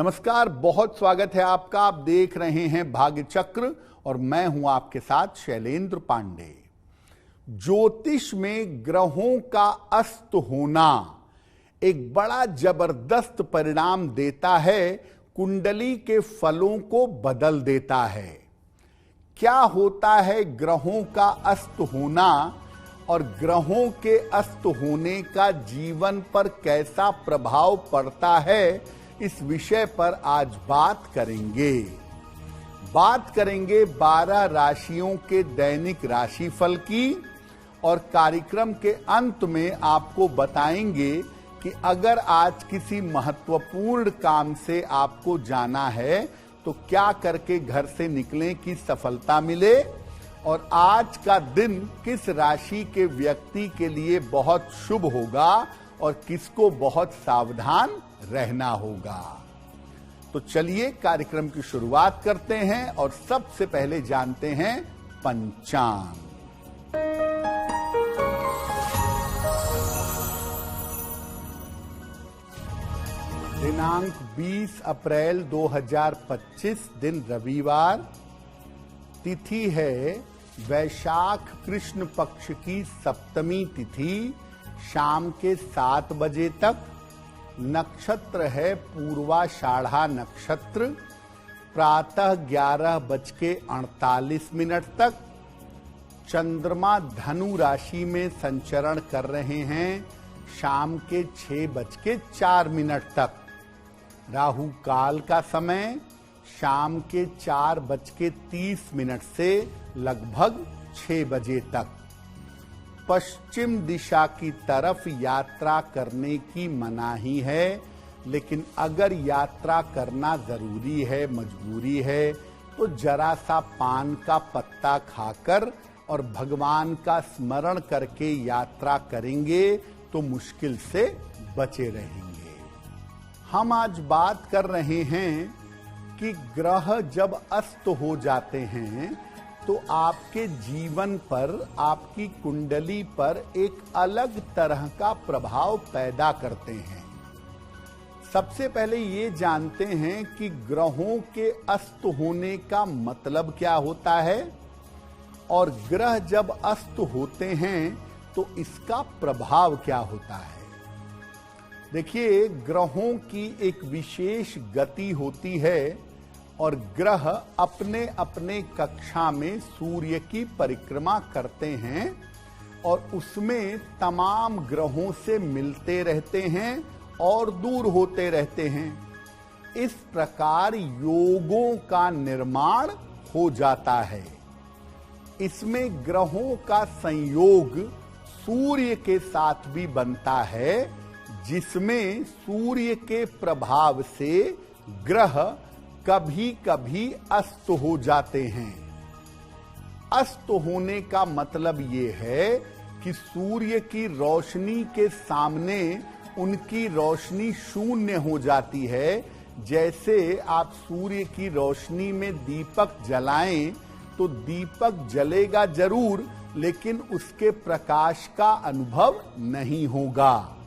नमस्कार, बहुत स्वागत है आपका। आप देख रहे हैं भाग्य चक्र और मैं हूं आपके साथ शैलेंद्र पांडे। ज्योतिष में ग्रहों का अस्त होना एक बड़ा जबरदस्त परिणाम देता है, कुंडली के फलों को बदल देता है। क्या होता है ग्रहों का अस्त होना और ग्रहों के अस्त होने का जीवन पर कैसा प्रभाव पड़ता है, इस विषय पर आज बात करेंगे। 12 राशियों के दैनिक राशिफल की और कार्यक्रम के अंत में आपको बताएंगे कि अगर आज किसी महत्वपूर्ण काम से आपको जाना है तो क्या करके घर से निकलें कि सफलता मिले, और आज का दिन किस राशि के व्यक्ति के लिए बहुत शुभ होगा और किसको बहुत सावधान रहना होगा। तो चलिए कार्यक्रम की शुरुआत करते हैं और सबसे पहले जानते हैं पंचांग। दिनांक 20 अप्रैल 2025, दिन रविवार, तिथि है वैशाख कृष्ण पक्ष की सप्तमी तिथि, शाम के 7 बजे तक। नक्षत्र है पूर्वाषाढ़ा नक्षत्र, प्रातः 11:48 तक। चंद्रमा धनु राशि में संचरण कर रहे हैं, शाम के 6:04 तक। राहु काल का समय शाम के 4:30 से लगभग 6 बजे तक। पश्चिम दिशा की तरफ यात्रा करने की मनाही है, लेकिन अगर यात्रा करना जरूरी है, मजबूरी है, तो जरा सा पान का पत्ता खाकर और भगवान का स्मरण करके यात्रा करेंगे तो मुश्किल से बचे रहेंगे। हम आज बात कर रहे हैं कि ग्रह जब अस्त हो जाते हैं तो आपके जीवन पर, आपकी कुंडली पर एक अलग तरह का प्रभाव पैदा करते हैं। सबसे पहले ये जानते हैं कि ग्रहों के अस्त होने का मतलब क्या होता है और ग्रह जब अस्त होते हैं तो इसका प्रभाव क्या होता है। देखिए, ग्रहों की एक विशेष गति होती है और ग्रह अपने अपने कक्षा में सूर्य की परिक्रमा करते हैं और उसमें तमाम ग्रहों से मिलते रहते हैं और दूर होते रहते हैं। इस प्रकार योगों का निर्माण हो जाता है। इसमें ग्रहों का संयोग सूर्य के साथ भी बनता है, जिसमें सूर्य के प्रभाव से ग्रह कभी कभी अस्त हो जाते हैं। अस्त होने का मतलब ये है कि सूर्य की रोशनी के सामने उनकी रोशनी शून्य हो जाती है। जैसे आप सूर्य की रोशनी में दीपक जलाएं तो दीपक जलेगा जरूर, लेकिन उसके प्रकाश का अनुभव नहीं होगा।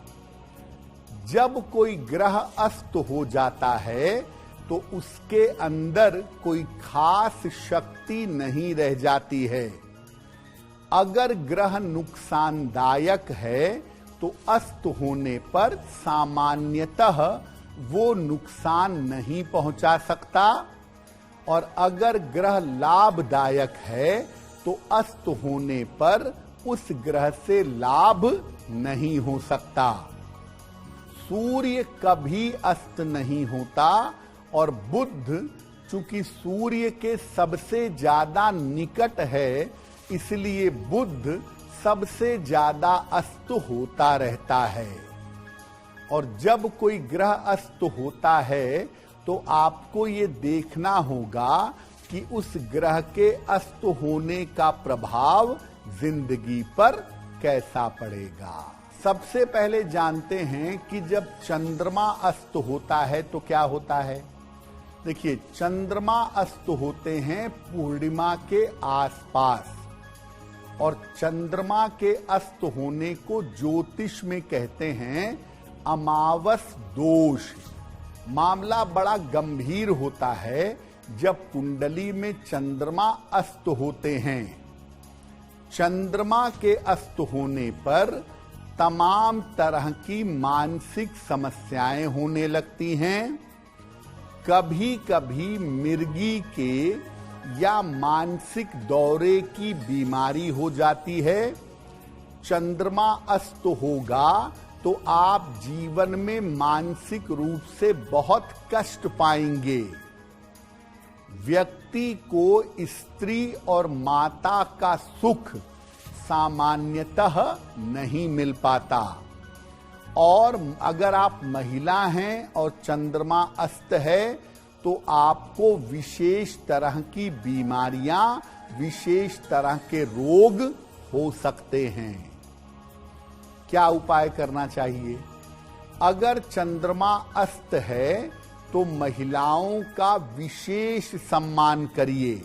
जब कोई ग्रह अस्त हो जाता है तो उसके अंदर कोई खास शक्ति नहीं रह जाती है। अगर ग्रह नुकसानदायक है तो अस्त होने पर सामान्यतः वो नुकसान नहीं पहुंचा सकता, और अगर ग्रह लाभदायक है तो अस्त होने पर उस ग्रह से लाभ नहीं हो सकता। सूर्य कभी अस्त नहीं होता और बुध चूंकि सूर्य के सबसे ज्यादा निकट है, इसलिए बुध सबसे ज्यादा अस्त होता रहता है। और जब कोई ग्रह अस्त होता है तो आपको ये देखना होगा कि उस ग्रह के अस्त होने का प्रभाव जिंदगी पर कैसा पड़ेगा। सबसे पहले जानते हैं कि जब चंद्रमा अस्त होता है तो क्या होता है। देखिए, चंद्रमा अस्त होते हैं पूर्णिमा के आसपास, और चंद्रमा के अस्त होने को ज्योतिष में कहते हैं अमावस दोष। मामला बड़ा गंभीर होता है जब कुंडली में चंद्रमा अस्त होते हैं। चंद्रमा के अस्त होने पर तमाम तरह की मानसिक समस्याएं होने लगती हैं। कभी कभी मिर्गी के या मानसिक दौरे की बीमारी हो जाती है। चंद्रमा अस्त होगा तो आप जीवन में मानसिक रूप से बहुत कष्ट पाएंगे। व्यक्ति को स्त्री और माता का सुख सामान्यतः नहीं मिल पाता, और अगर आप महिला हैं और चंद्रमा अस्त है तो आपको विशेष तरह की बीमारियां, विशेष तरह के रोग हो सकते हैं। क्या उपाय करना चाहिए? अगर चंद्रमा अस्त है तो महिलाओं का विशेष सम्मान करिए।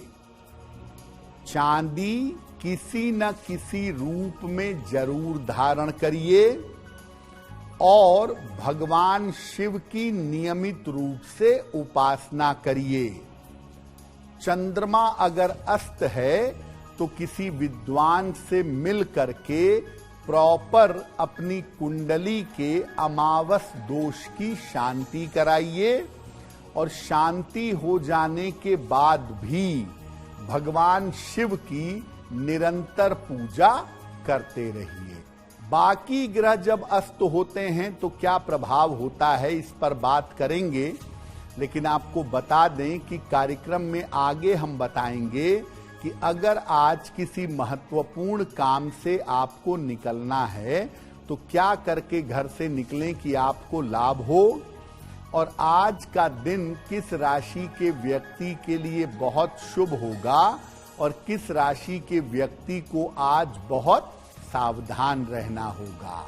चांदी किसी न किसी रूप में जरूर धारण करिए और भगवान शिव की नियमित रूप से उपासना करिए। चंद्रमा अगर अस्त है तो किसी विद्वान से मिल करके प्रॉपर अपनी कुंडली के अमावस दोष की शांति कराइए, और शांति हो जाने के बाद भी भगवान शिव की निरंतर पूजा करते रहिए। बाकी ग्रह जब अस्त होते हैं तो क्या प्रभाव होता है, इस पर बात करेंगे, लेकिन आपको बता दें कि कार्यक्रम में आगे हम बताएंगे कि अगर आज किसी महत्वपूर्ण काम से आपको निकलना है तो क्या करके घर से निकलें कि आपको लाभ हो, और आज का दिन किस राशि के व्यक्ति के लिए बहुत शुभ होगा और किस राशि के व्यक्ति को आज बहुत सावधान रहना होगा।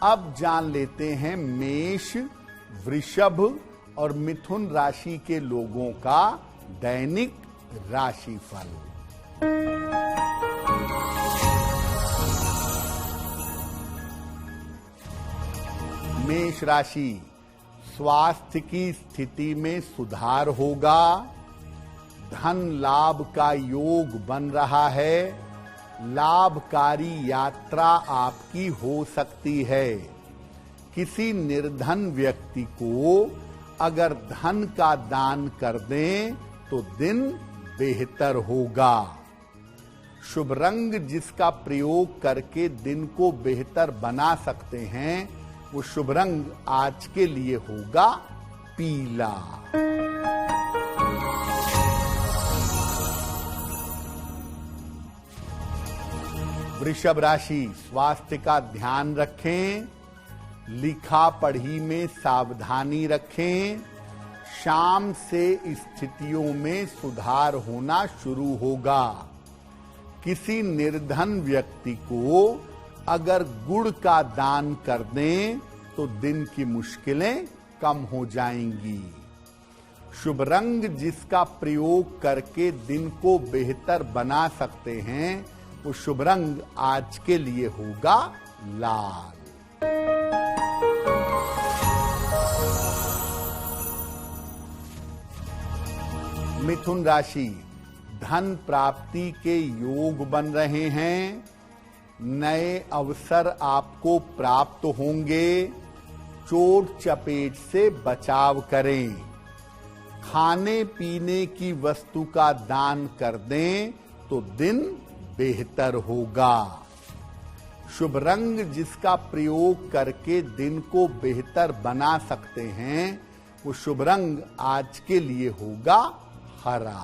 अब जान लेते हैं मेष, वृषभ और मिथुन राशि के लोगों का दैनिक राशिफल। मेष राशि, स्वास्थ्य की स्थिति में सुधार होगा। धन लाभ का योग बन रहा है। लाभकारी यात्रा आपकी हो सकती है। किसी निर्धन व्यक्ति को अगर धन का दान कर दें तो दिन बेहतर होगा। शुभ रंग जिसका प्रयोग करके दिन को बेहतर बना सकते हैं वो शुभ रंग आज के लिए होगा पीला। वृषभ राशि, स्वास्थ्य का ध्यान रखें। लिखा पढ़ी में सावधानी रखें। शाम से स्थितियों में सुधार होना शुरू होगा। किसी निर्धन व्यक्ति को अगर गुड़ का दान कर दें तो दिन की मुश्किलें कम हो जाएंगी। शुभ रंग जिसका प्रयोग करके दिन को बेहतर बना सकते हैं वो शुभ रंग आज के लिए होगा लाल। मिथुन राशि, धन प्राप्ति के योग बन रहे हैं। नए अवसर आपको प्राप्त होंगे। चोट चपेट से बचाव करें। खाने पीने की वस्तु का दान कर दें तो दिन बेहतर होगा। शुभ रंग जिसका प्रयोग करके दिन को बेहतर बना सकते हैं वो शुभ रंग आज के लिए होगा हरा।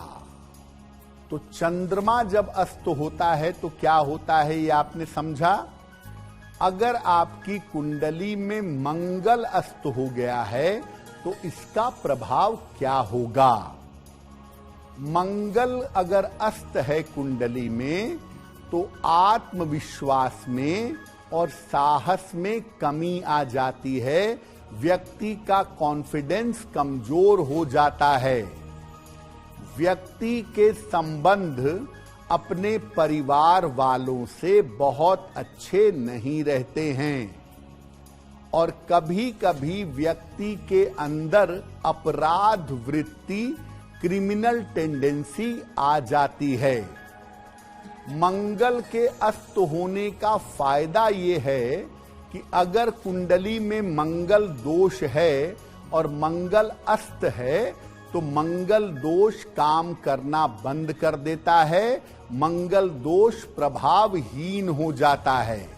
तो चंद्रमा जब अस्त होता है तो क्या होता है ये आपने समझा। अगर आपकी कुंडली में मंगल अस्त हो गया है तो इसका प्रभाव क्या होगा। मंगल अगर अस्त है कुंडली में तो आत्मविश्वास में और साहस में कमी आ जाती है। व्यक्ति का कॉन्फिडेंस कमजोर हो जाता है। व्यक्ति के संबंध अपने परिवार वालों से बहुत अच्छे नहीं रहते हैं और कभी कभी व्यक्ति के अंदर अपराध वृत्ति, क्रिमिनल टेंडेंसी आ जाती है। मंगल के अस्त होने का फायदा ये है कि अगर कुंडली में मंगल दोष है और मंगल अस्त है तो मंगल दोष काम करना बंद कर देता है, मंगल दोष प्रभावहीन हो जाता है।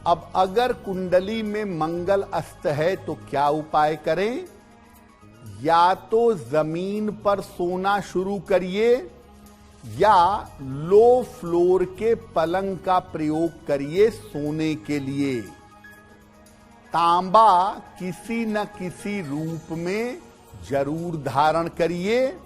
अब अगर कुंडली में मंगल अस्त है तो क्या उपाय करें? या तो जमीन पर सोना शुरू करिए या लो फ्लोर के पलंग का प्रयोग करिए सोने के लिए। तांबा किसी न किसी रूप में जरूर धारण करिए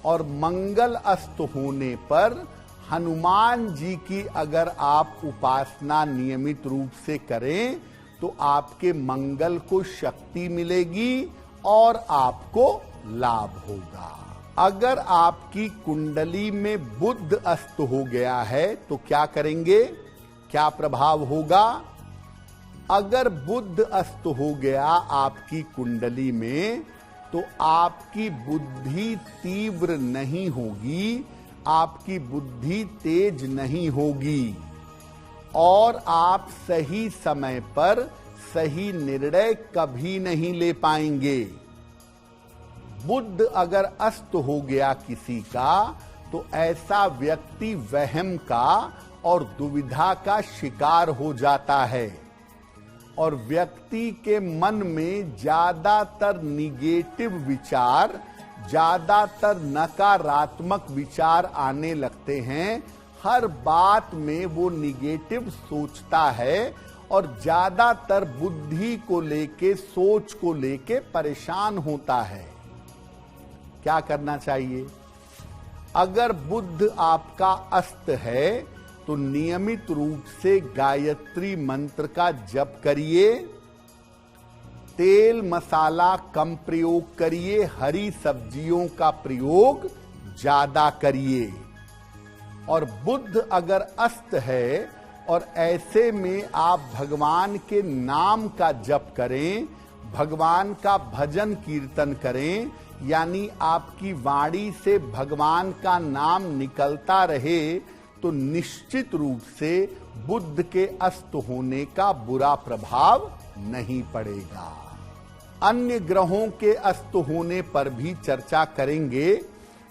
और मंगल अस्त होने पर हनुमान जी की अगर आप उपासना नियमित रूप से करें तो आपके मंगल को शक्ति मिलेगी और आपको लाभ होगा। अगर आपकी कुंडली में बुध अस्त हो गया है तो क्या करेंगे, क्या प्रभाव होगा? अगर बुध अस्त हो गया आपकी कुंडली में तो आपकी बुद्धि तीव्र नहीं होगी, आपकी बुद्धि तेज नहीं होगी और आप सही समय पर सही निर्णय कभी नहीं ले पाएंगे। बुध अगर अस्त हो गया किसी का तो ऐसा व्यक्ति वहम का और दुविधा का शिकार हो जाता है और व्यक्ति के मन में ज्यादातर निगेटिव विचार, ज्यादातर नकारात्मक विचार आने लगते हैं। हर बात में वो निगेटिव सोचता है और ज्यादातर बुद्धि को लेके, सोच को लेके परेशान होता है। क्या करना चाहिए? अगर बुध आपका अस्त है तो नियमित रूप से गायत्री मंत्र का जप करिए, तेल मसाला कम प्रयोग करिए, हरी सब्जियों का प्रयोग ज्यादा करिए। और बुध अगर अस्त है और ऐसे में आप भगवान के नाम का जप करें, भगवान का भजन कीर्तन करें, यानी आपकी वाणी से भगवान का नाम निकलता रहे तो निश्चित रूप से बुध के अस्त होने का बुरा प्रभाव नहीं पड़ेगा। अन्य ग्रहों के अस्त होने पर भी चर्चा करेंगे,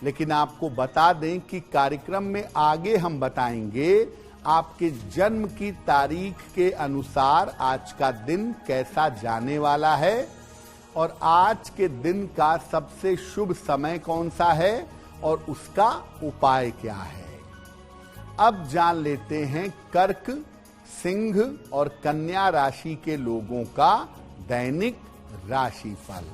लेकिन आपको बता दें कि कार्यक्रम में आगे हम बताएंगे आपके जन्म की तारीख के अनुसार आज का दिन कैसा जाने वाला है और आज के दिन का सबसे शुभ समय कौन सा है और उसका उपाय क्या है। अब जान लेते हैं कर्क, सिंह और कन्या राशि के लोगों का दैनिक राशिफल।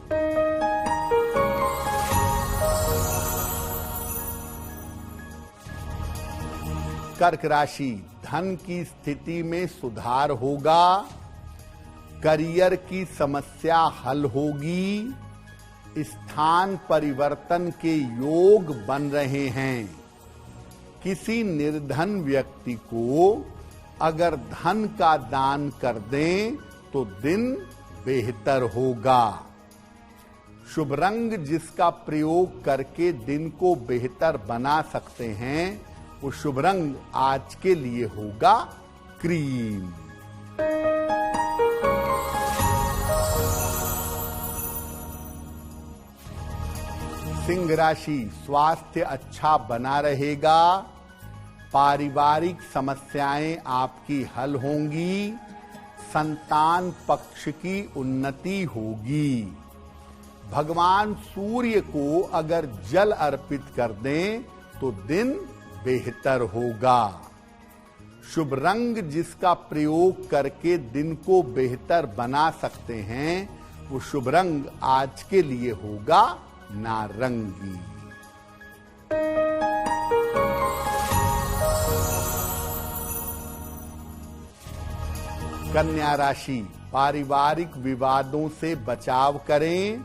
कर्क राशि, धन की स्थिति में सुधार होगा, करियर की समस्या हल होगी, स्थान परिवर्तन के योग बन रहे हैं। किसी निर्धन व्यक्ति को अगर धन का दान कर दें तो दिन बेहतर होगा। शुभ रंग जिसका प्रयोग करके दिन को बेहतर बना सकते हैं वो शुभ रंग आज के लिए होगा क्रीम। सिंह राशि, स्वास्थ्य अच्छा बना रहेगा, पारिवारिक समस्याएं आपकी हल होंगी, संतान पक्ष की उन्नति होगी। भगवान सूर्य को अगर जल अर्पित कर दें तो दिन बेहतर होगा। शुभ रंग जिसका प्रयोग करके दिन को बेहतर बना सकते हैं वो शुभ रंग आज के लिए होगा नारंगी। कन्या राशि, पारिवारिक विवादों से बचाव करें,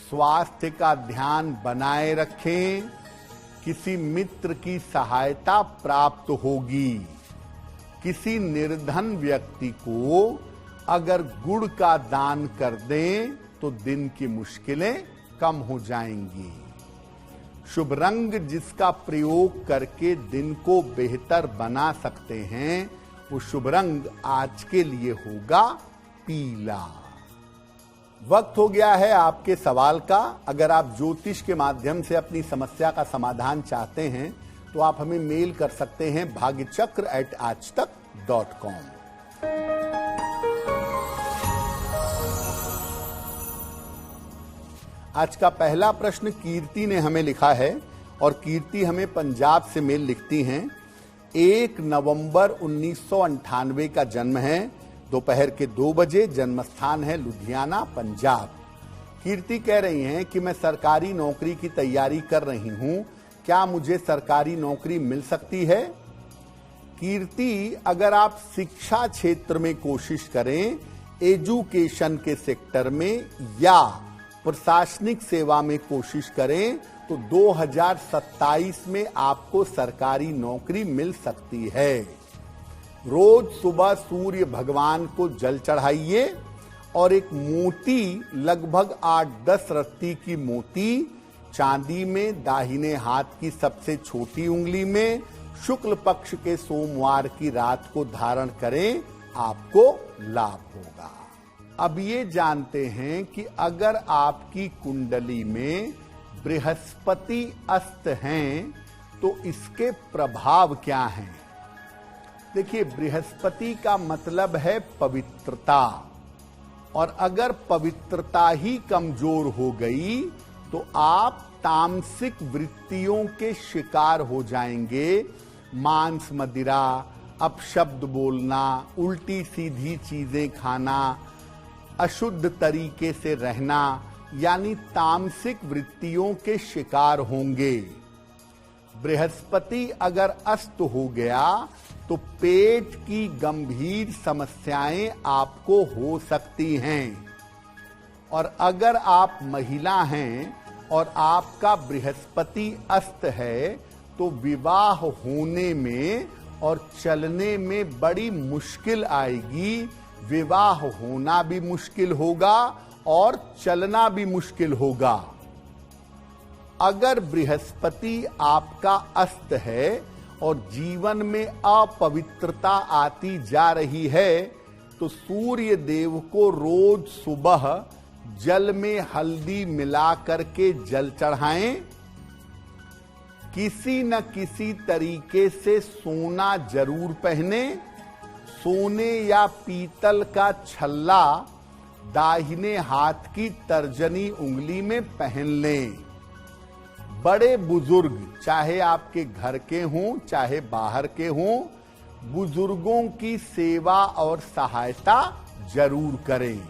स्वास्थ्य का ध्यान बनाए रखें, किसी मित्र की सहायता प्राप्त होगी। किसी निर्धन व्यक्ति को अगर गुड़ का दान कर दें तो दिन की मुश्किलें कम हो जाएंगी। शुभ रंग जिसका प्रयोग करके दिन को बेहतर बना सकते हैं, वो शुभ रंग आज के लिए होगा पीला। वक्त हो गया है आपके सवाल का। अगर आप ज्योतिष के माध्यम से अपनी समस्या का समाधान चाहते हैं तो आप हमें मेल कर सकते हैं bhagyachakra@aajtak.com। आज का पहला प्रश्न कीर्ति ने हमें लिखा है और कीर्ति हमें पंजाब से मेल लिखती हैं। 1 नवंबर 1998 का जन्म है, दोपहर के 2 बजे, जन्म स्थान है लुधियाना, पंजाब। कीर्ति कह रही हैं कि मैं सरकारी नौकरी की तैयारी कर रही हूं, क्या मुझे सरकारी नौकरी मिल सकती है? कीर्ति, अगर आप शिक्षा क्षेत्र में कोशिश करें, एजुकेशन के सेक्टर में या प्रशासनिक सेवा में कोशिश करें तो 2027 में आपको सरकारी नौकरी मिल सकती है। रोज सुबह सूर्य भगवान को जल चढ़ाइए और एक मोती, लगभग 8-10 रत्ती की मोती, चांदी में दाहिने हाथ की सबसे छोटी उंगली में शुक्ल पक्ष के सोमवार की रात को धारण करें, आपको लाभ होगा। अब ये जानते हैं कि अगर आपकी कुंडली में बृहस्पति अस्त हैं तो इसके प्रभाव क्या हैं। देखिए, बृहस्पति का मतलब है पवित्रता, और अगर पवित्रता ही कमजोर हो गई तो आप तामसिक वृत्तियों के शिकार हो जाएंगे। मांस मदिरा, अपशब्द बोलना, उल्टी सीधी चीजें खाना, अशुद्ध तरीके से रहना, यानी तामसिक वृत्तियों के शिकार होंगे। बृहस्पति अगर अस्त हो गया तो पेट की गंभीर समस्याएं आपको हो सकती हैं। और अगर आप महिला हैं और आपका बृहस्पति अस्त है तो विवाह होने में और चलने में बड़ी मुश्किल आएगी। विवाह होना भी मुश्किल होगा और चलना भी मुश्किल होगा। अगर बृहस्पति आपका अस्त है और जीवन में अपवित्रता आती जा रही है तो सूर्य देव को रोज सुबह जल में हल्दी मिला करके जल चढ़ाएं। किसी न किसी तरीके से सोना जरूर पहने। सोने या पीतल का छल्ला दाहिने हाथ की तर्जनी उंगली में पहन लें। बड़े बुजुर्ग, चाहे आपके घर के हों चाहे बाहर के हों, बुजुर्गों की सेवा और सहायता जरूर करें।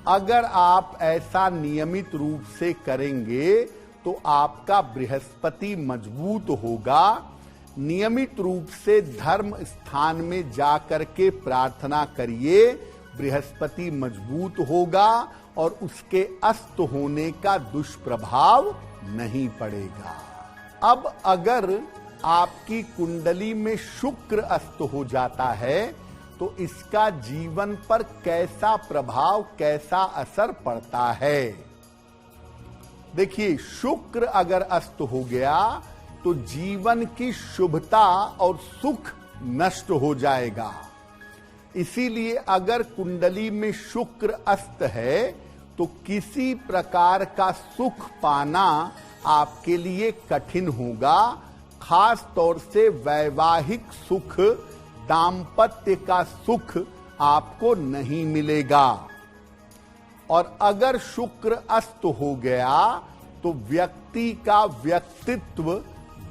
अगर आप ऐसा नियमित रूप से करेंगे तो आपका बृहस्पति मजबूत होगा। नियमित रूप से धर्म स्थान में जाकर के प्रार्थना करिए, बृहस्पति मजबूत होगा और उसके अस्त होने का दुष्प्रभाव नहीं पड़ेगा। अब अगर आपकी कुंडली में शुक्र अस्त हो जाता है तो इसका जीवन पर कैसा प्रभाव, कैसा असर पड़ता है। देखिए, शुक्र अगर अस्त हो गया तो जीवन की शुभता और सुख नष्ट हो जाएगा। इसीलिए अगर कुंडली में शुक्र अस्त है तो किसी प्रकार का सुख पाना आपके लिए कठिन होगा। खास तौर से वैवाहिक सुख, दाम्पत्य का सुख आपको नहीं मिलेगा। और अगर शुक्र अस्त हो गया तो व्यक्ति का व्यक्तित्व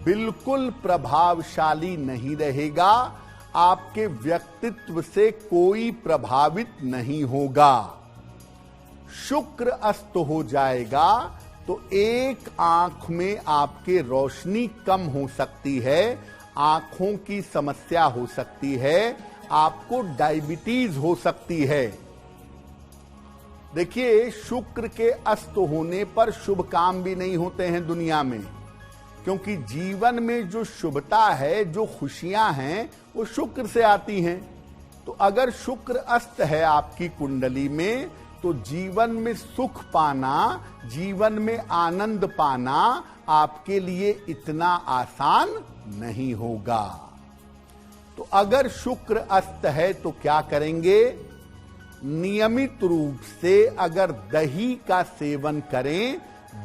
बिल्कुल प्रभावशाली नहीं रहेगा। आपके व्यक्तित्व से कोई प्रभावित नहीं होगा। शुक्र अस्त हो जाएगा तो एक आंख में आपके रोशनी कम हो सकती है, आंखों की समस्या हो सकती है, आपको डायबिटीज हो सकती है। देखिए, शुक्र के अस्त होने पर शुभ काम भी नहीं होते हैं दुनिया में, क्योंकि जीवन में जो शुभता है, जो खुशियां हैं, वो शुक्र से आती हैं। तो अगर शुक्र अस्त है आपकी कुंडली में, तो जीवन में सुख पाना, जीवन में आनंद पाना आपके लिए इतना आसान नहीं होगा। तो अगर शुक्र अस्त है तो क्या करेंगे? नियमित रूप से अगर दही का सेवन करें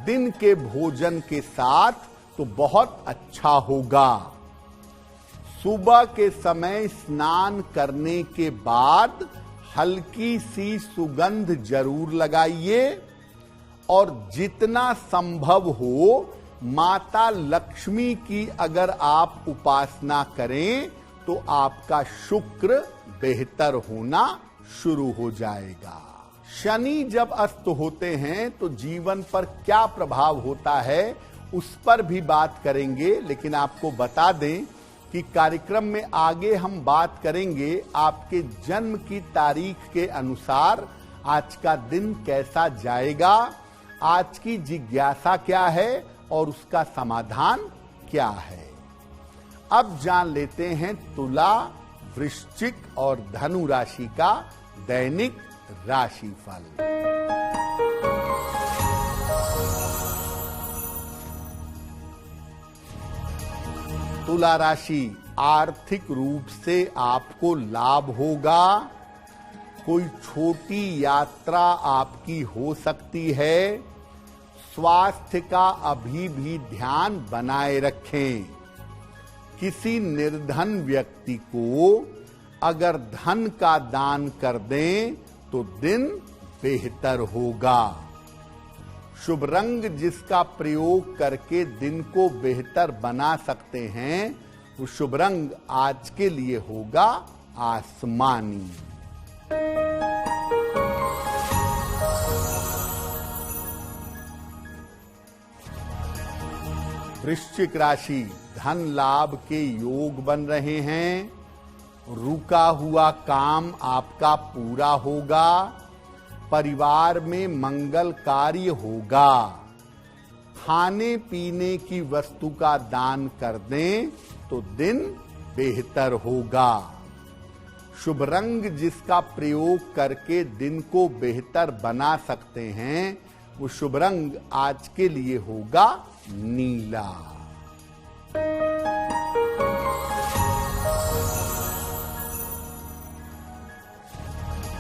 दिन के भोजन के साथ तो बहुत अच्छा होगा। सुबह के समय स्नान करने के बाद हल्की सी सुगंध जरूर लगाइए और जितना संभव हो माता लक्ष्मी की अगर आप उपासना करें तो आपका शुक्र बेहतर होना शुरू हो जाएगा। शनि जब अस्त होते हैं तो जीवन पर क्या प्रभाव होता है उस पर भी बात करेंगे, लेकिन आपको बता दें कि कार्यक्रम में आगे हम बात करेंगे आपके जन्म की तारीख के अनुसार आज का दिन कैसा जाएगा, आज की जिज्ञासा क्या है और उसका समाधान क्या है। अब जान लेते हैं तुला, वृश्चिक और धनु राशि का दैनिक राशिफल। तुला राशि, आर्थिक रूप से आपको लाभ होगा। कोई छोटी यात्रा आपकी हो सकती है। स्वास्थ्य का अभी भी ध्यान बनाए रखें। किसी निर्धन व्यक्ति को अगर धन का दान कर दें तो दिन बेहतर होगा। शुभ रंग जिसका प्रयोग करके दिन को बेहतर बना सकते हैं वो शुभ रंग आज के लिए होगा आसमानी। वृश्चिक राशि, धन लाभ के योग बन रहे हैं। रुका हुआ काम आपका पूरा होगा। परिवार में मंगल कार्य होगा। खाने पीने की वस्तु का दान कर दें तो दिन बेहतर होगा। शुभ रंग जिसका प्रयोग करके दिन को बेहतर बना सकते हैं वो शुभ रंग आज के लिए होगा नीला।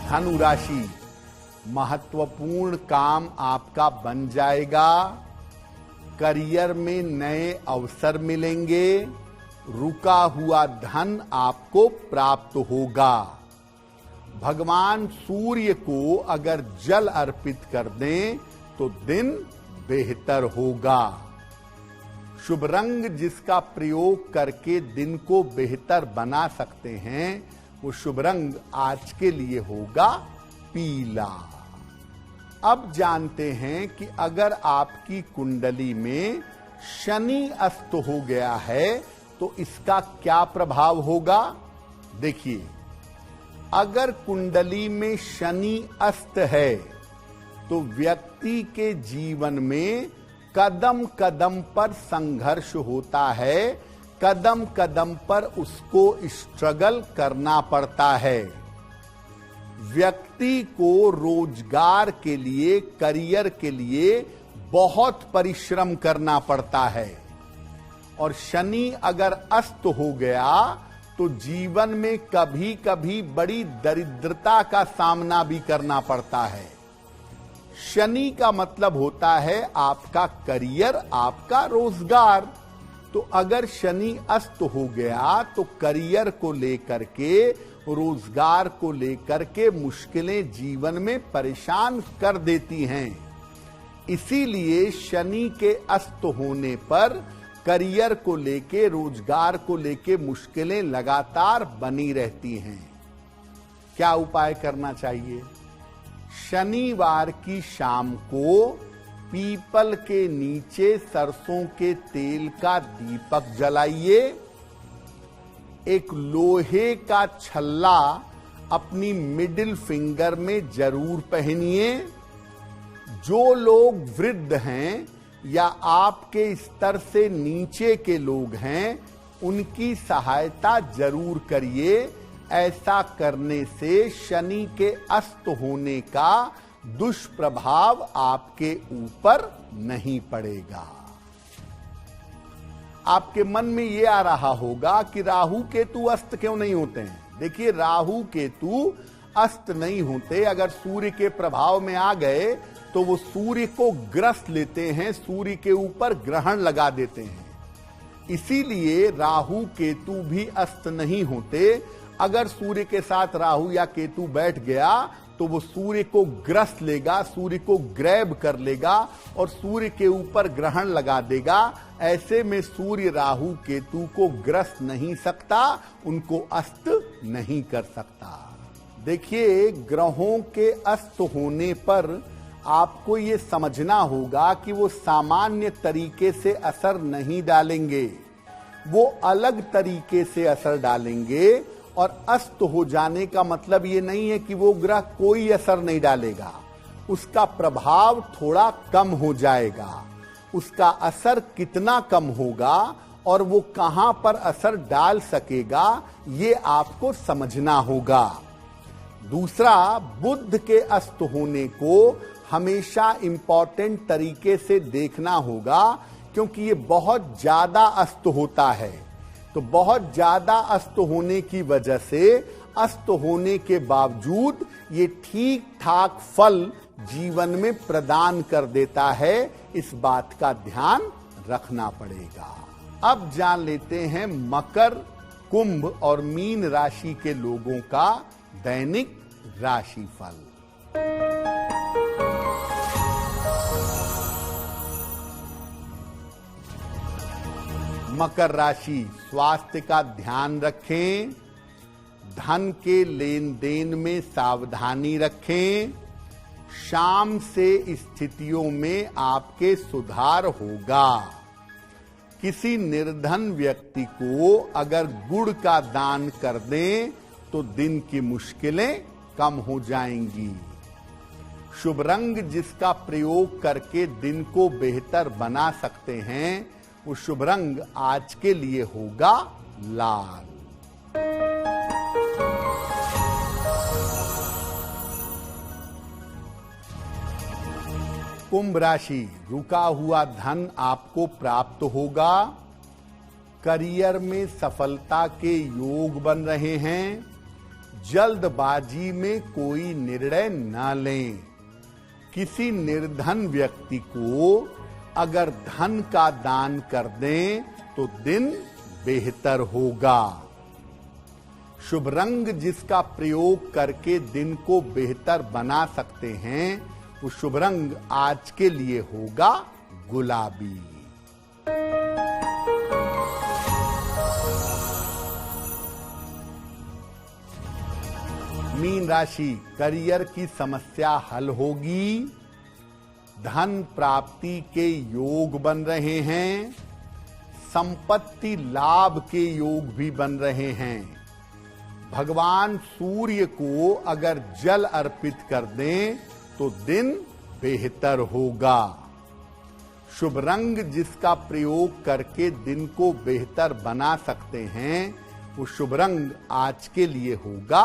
धनु राशि, महत्वपूर्ण काम आपका बन जाएगा। करियर में नए अवसर मिलेंगे। रुका हुआ धन आपको प्राप्त होगा। भगवान सूर्य को अगर जल अर्पित कर दें तो दिन बेहतर होगा। शुभ रंग जिसका प्रयोग करके दिन को बेहतर बना सकते हैं वो शुभ रंग आज के लिए होगा पीला। अब जानते हैं कि अगर आपकी कुंडली में शनि अस्त हो गया है तो इसका क्या प्रभाव होगा। देखिए, अगर कुंडली में शनि अस्त है तो व्यक्ति के जीवन में कदम कदम पर संघर्ष होता है। कदम कदम पर उसको स्ट्रगल करना पड़ता है। व्यक्ति को रोजगार के लिए, करियर के लिए बहुत परिश्रम करना पड़ता है। और शनि अगर अस्त हो गया तो जीवन में कभी कभी बड़ी दरिद्रता का सामना भी करना पड़ता है। शनि का मतलब होता है आपका करियर, आपका रोजगार। तो अगर शनि अस्त हो गया तो करियर को लेकर के, रोजगार को लेकर के मुश्किलें जीवन में परेशान कर देती हैं। इसीलिए शनि के अस्त होने पर करियर को लेके, रोजगार को लेके मुश्किलें लगातार बनी रहती हैं। क्या उपाय करना चाहिए? शनिवार की शाम को पीपल के नीचे सरसों के तेल का दीपक जलाइए। एक लोहे का छल्ला अपनी मिडिल फिंगर में जरूर पहनिए। जो लोग वृद्ध हैं या आपके स्तर से नीचे के लोग हैं उनकी सहायता जरूर करिए। ऐसा करने से शनि के अस्त होने का दुष्प्रभाव आपके ऊपर नहीं पड़ेगा। आपके मन में यह आ रहा होगा कि राहु केतु अस्त क्यों नहीं होते हैं। देखिए, राहु केतु अस्त नहीं होते। अगर सूर्य के प्रभाव में आ गए तो वो सूर्य को ग्रस्त लेते हैं, सूर्य के ऊपर ग्रहण लगा देते हैं। इसीलिए राहु केतु भी अस्त नहीं होते। अगर सूर्य के साथ राहु या केतु बैठ गया तो वो सूर्य को ग्रस्त लेगा, सूर्य को ग्रैब कर लेगा और सूर्य के ऊपर ग्रहण लगा देगा। ऐसे में सूर्य राहु केतु को ग्रस्त नहीं सकता, उनको अस्त नहीं कर सकता। देखिए, ग्रहों के अस्त होने पर आपको ये समझना होगा कि वो सामान्य तरीके से असर नहीं डालेंगे, वो अलग तरीके से असर डालेंगे। और अस्त हो जाने का मतलब ये नहीं है कि वो ग्रह कोई असर नहीं डालेगा, उसका प्रभाव थोड़ा कम हो जाएगा। उसका असर कितना कम होगा और वो कहां पर असर डाल सकेगा, ये आपको समझना होगा। दूसरा, बुध के अस्त होने को हमेशा इंपॉर्टेंट तरीके से देखना होगा, क्योंकि ये बहुत ज्यादा अस्त होता है। तो बहुत ज्यादा अस्त होने की वजह से अस्त होने के बावजूद ये ठीक ठाक फल जीवन में प्रदान कर देता है। इस बात का ध्यान रखना पड़ेगा। अब जान लेते हैं मकर, कुंभ और मीन राशि के लोगों का दैनिक राशिफल। मकर राशि, स्वास्थ्य का ध्यान रखें, धन के लेन देन में सावधानी रखें। शाम से स्थितियों में आपके सुधार होगा। किसी निर्धन व्यक्ति को अगर गुड़ का दान कर दें तो दिन की मुश्किलें कम हो जाएंगी। शुभ रंग जिसका प्रयोग करके दिन को बेहतर बना सकते हैं, वो शुभ रंग आज के लिए होगा लाल। कुंभ राशि, रुका हुआ धन आपको प्राप्त होगा। करियर में सफलता के योग बन रहे हैं। जल्दबाजी में कोई निर्णय न लें। किसी निर्धन व्यक्ति को अगर धन का दान कर दें तो दिन बेहतर होगा। शुभ रंग जिसका प्रयोग करके दिन को बेहतर बना सकते हैं, वो शुभ रंग आज के लिए होगा गुलाबी। मीन राशि, करियर की समस्या हल होगी। धन प्राप्ति के योग बन रहे हैं। संपत्ति लाभ के योग भी बन रहे हैं। भगवान सूर्य को अगर जल अर्पित कर दें तो दिन बेहतर होगा। शुभ रंग जिसका प्रयोग करके दिन को बेहतर बना सकते हैं, वो शुभ रंग आज के लिए होगा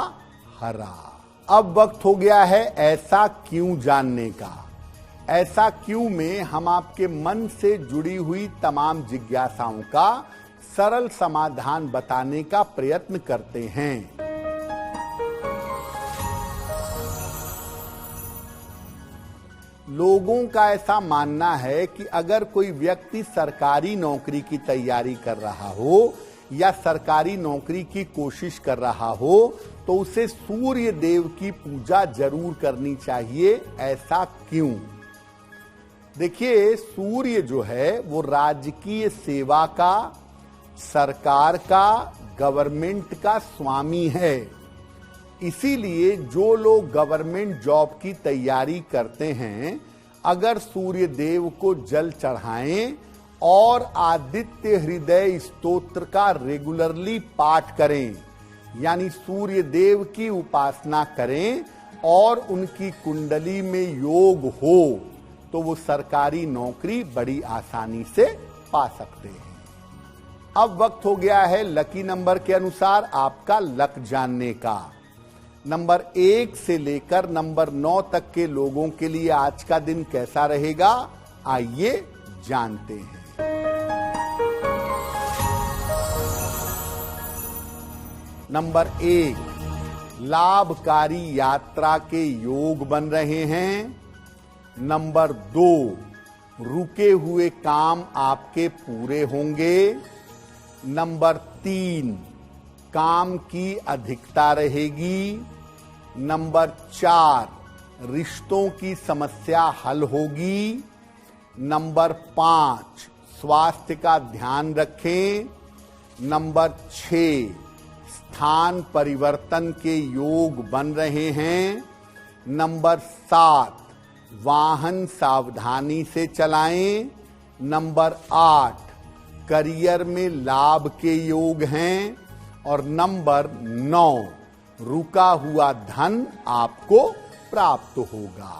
हरा। अब वक्त हो गया है ऐसा क्यों जानने का। ऐसा क्यों में हम आपके मन से जुड़ी हुई तमाम जिज्ञासाओं का सरल समाधान बताने का प्रयत्न करते हैं। लोगों का ऐसा मानना है कि अगर कोई व्यक्ति सरकारी नौकरी की तैयारी कर रहा हो या सरकारी नौकरी की कोशिश कर रहा हो तो उसे सूर्य देव की पूजा जरूर करनी चाहिए। ऐसा क्यों? देखिए, सूर्य जो है वो राजकीय सेवा का, सरकार का, गवर्नमेंट का स्वामी है। इसीलिए जो लोग गवर्नमेंट जॉब की तैयारी करते हैं, अगर सूर्य देव को जल चढ़ाएं और आदित्य हृदय स्तोत्र का रेगुलरली पाठ करें, यानी सूर्य देव की उपासना करें और उनकी कुंडली में योग हो, तो वो सरकारी नौकरी बड़ी आसानी से पा सकते हैं। अब वक्त हो गया है लकी नंबर के अनुसार आपका लक जानने का। नंबर 1 से लेकर नंबर 9 तक के लोगों के लिए आज का दिन कैसा रहेगा, आइए जानते हैं। नंबर 1, लाभकारी यात्रा के योग बन रहे हैं। नंबर 2, रुके हुए काम आपके पूरे होंगे। नंबर 3, काम की अधिकता रहेगी। नंबर 4, रिश्तों की समस्या हल होगी। नंबर 5, स्वास्थ्य का ध्यान रखें। नंबर 6, स्थान परिवर्तन के योग बन रहे हैं। नंबर 7, वाहन सावधानी से चलाएं। नंबर 8, करियर में लाभ के योग हैं। और नंबर 9, रुका हुआ धन आपको प्राप्त होगा।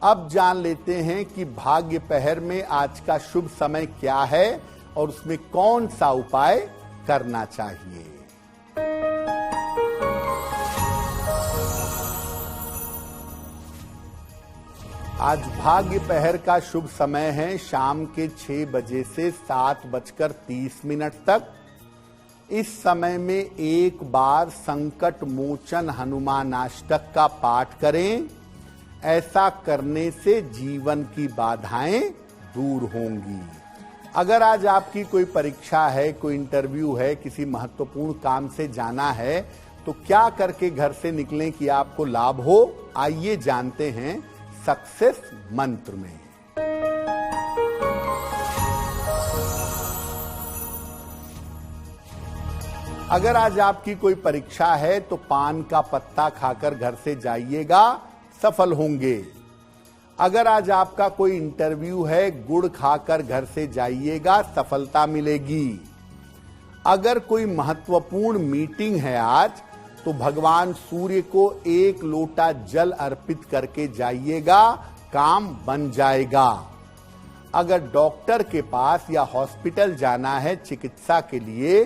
अब जान लेते हैं कि भाग्य पहर में आज का शुभ समय क्या है और उसमें कौन सा उपाय करना चाहिए। आज भाग्य पहर का शुभ समय है शाम के 6 बजे से 7:30 तक। इस समय में एक बार संकट मोचन हनुमानाष्टक का पाठ करें। ऐसा करने से जीवन की बाधाएं दूर होंगी। अगर आज आपकी कोई परीक्षा है, कोई इंटरव्यू है, किसी महत्वपूर्ण काम से जाना है, तो क्या करके घर से निकलें कि आपको लाभ हो, आइए जानते हैं सक्सेस मंत्र में। अगर आज आपकी कोई परीक्षा है तो पान का पत्ता खाकर घर से जाइएगा, सफल होंगे। अगर आज आपका कोई इंटरव्यू है, गुड़ खाकर घर से जाइएगा, सफलता मिलेगी। अगर कोई महत्वपूर्ण मीटिंग है आज, तो भगवान सूर्य को 1 लोटा जल अर्पित करके जाइएगा, काम बन जाएगा। अगर डॉक्टर के पास या हॉस्पिटल जाना है चिकित्सा के लिए,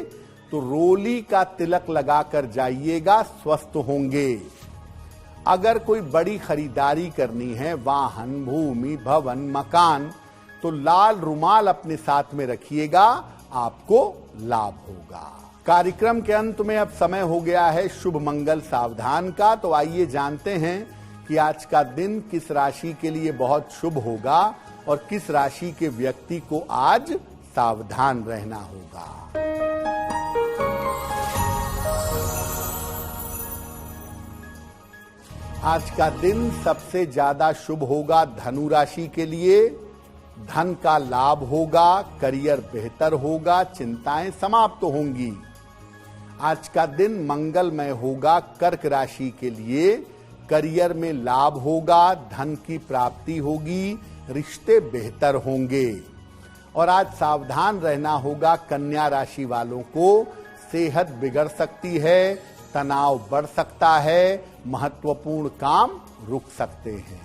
तो रोली का तिलक लगाकर जाइएगा, स्वस्थ होंगे। अगर कोई बड़ी खरीदारी करनी है, वाहन, भूमि, भवन, मकान, तो लाल रुमाल अपने साथ में रखिएगा, आपको लाभ होगा। कार्यक्रम के अंत में अब समय हो गया है शुभ मंगल सावधान का। तो आइए जानते हैं कि आज का दिन किस राशि के लिए बहुत शुभ होगा और किस राशि के व्यक्ति को आज सावधान रहना होगा। आज का दिन सबसे ज्यादा शुभ होगा धनु राशि के लिए। धन का लाभ होगा, करियर बेहतर होगा, चिंताएं समाप्त होंगी। आज का दिन मंगलमय होगा कर्क राशि के लिए। करियर में लाभ होगा, धन की प्राप्ति होगी, रिश्ते बेहतर होंगे। और आज सावधान रहना होगा कन्या राशि वालों को। सेहत बिगड़ सकती है, तनाव बढ़ सकता है, महत्वपूर्ण काम रुक सकते हैं।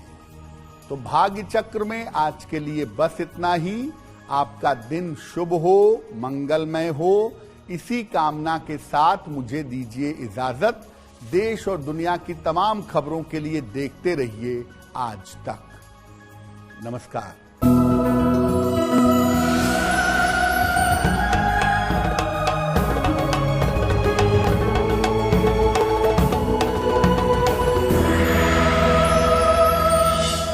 तो भाग्य चक्र में आज के लिए बस इतना ही। आपका दिन शुभ हो, मंगलमय हो, इसी कामना के साथ मुझे दीजिए इजाजत। देश और दुनिया की तमाम खबरों के लिए देखते रहिए आज तक। नमस्कार।